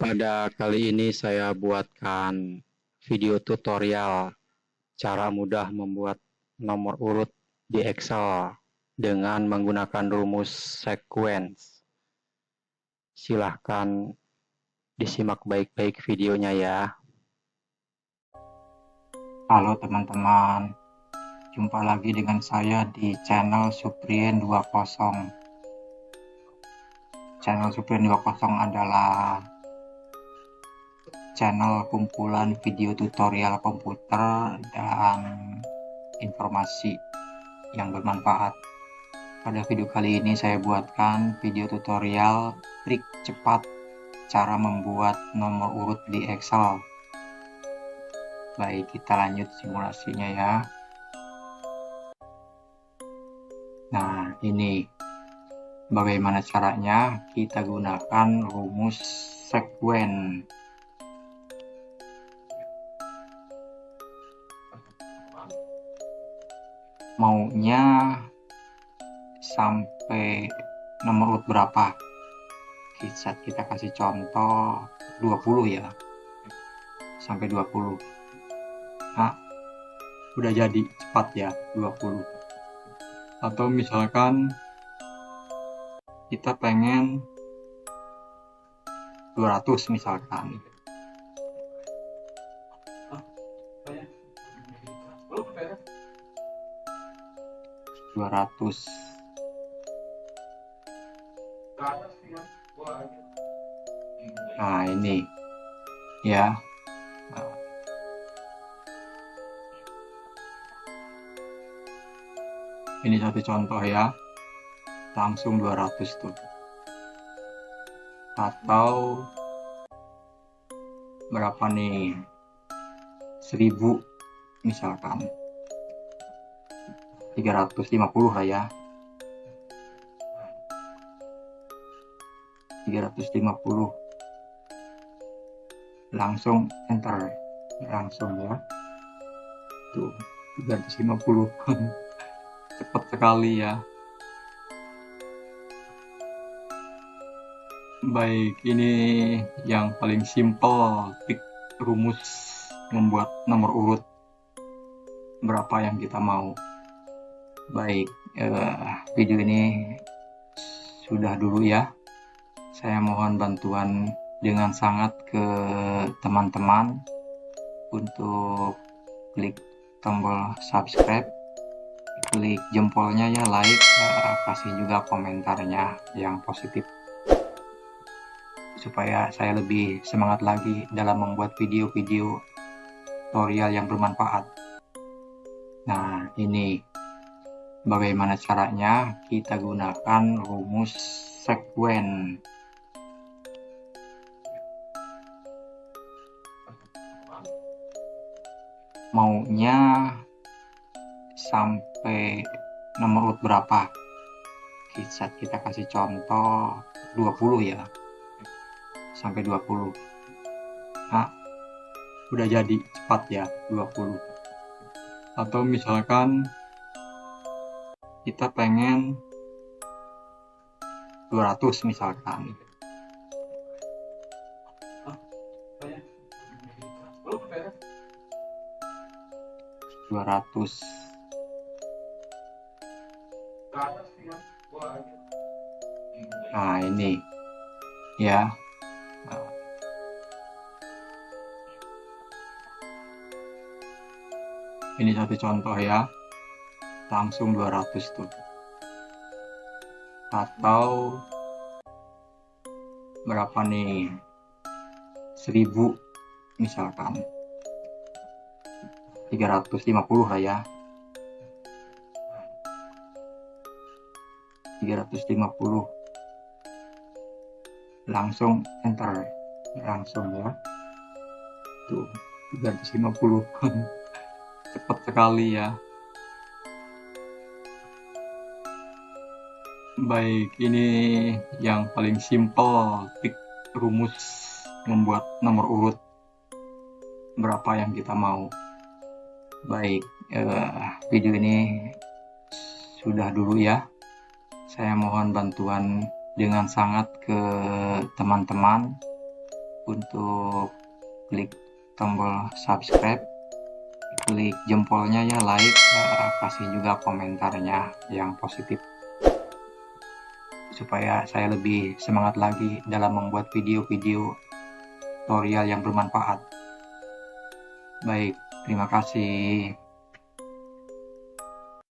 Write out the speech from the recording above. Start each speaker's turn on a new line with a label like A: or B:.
A: Pada kali ini saya buatkan video tutorial cara mudah membuat nomor urut di Excel dengan menggunakan rumus sequence. Silahkan disimak baik-baik videonya ya.
B: Halo teman-teman, jumpa lagi dengan saya di channel Suprien20. Channel Suprien20 adalah channel kumpulan video tutorial komputer dan informasi yang bermanfaat. Pada video kali ini saya buatkan video tutorial trik cepat cara membuat nomor urut di Excel. Baik, kita lanjut simulasinya ya. Nah, ini bagaimana caranya. Kita gunakan rumus sequence. Maunya sampai nomor urut berapa? Kita kasih contoh 20 ya. Sampai 20. Nah, udah jadi, cepat ya 20. Atau misalkan kita pengen 200 misalkan. Nah, ini ya. Nah, ini satu contoh ya. Langsung 200 tuh. Atau berapa nih? 1000 misalkan. 350 lah ya. 350. Langsung enter. Langsung ya. Tuh, 350. Cepat sekali ya. Baik, ini yang paling simple trik rumus membuat nomor urut berapa yang kita mau. Baik, video ini sudah dulu ya. Saya mohon bantuan dengan sangat ke teman-teman untuk klik tombol subscribe, klik jempolnya ya, like, kasih juga komentarnya yang positif supaya saya lebih semangat lagi dalam membuat video-video tutorial yang bermanfaat. Nah, ini bagaimana caranya. Kita gunakan rumus sequence. Maunya sampai nomor urut berapa? Kita kasih contoh 20 ya. Sampai 20. Nah, udah jadi, cepat ya 20. Atau misalkan kita pengen 200 misalkan. Nah, ini ya. Nah, ini satu contoh ya. Langsung 200 tuh. Atau berapa nih? 1000 misalkan. 350 lah ya. 350. Langsung enter. Langsung ya. Tuh, 350. Cepat sekali ya. Baik, ini yang paling simple trik rumus membuat nomor urut berapa yang kita mau. Baik, video ini sudah dulu ya. Saya mohon bantuan dengan sangat ke teman-teman untuk klik tombol subscribe, klik jempolnya ya, like, kasih juga komentarnya yang positif supaya saya lebih semangat lagi dalam membuat video-video tutorial yang bermanfaat. Baik, terima kasih.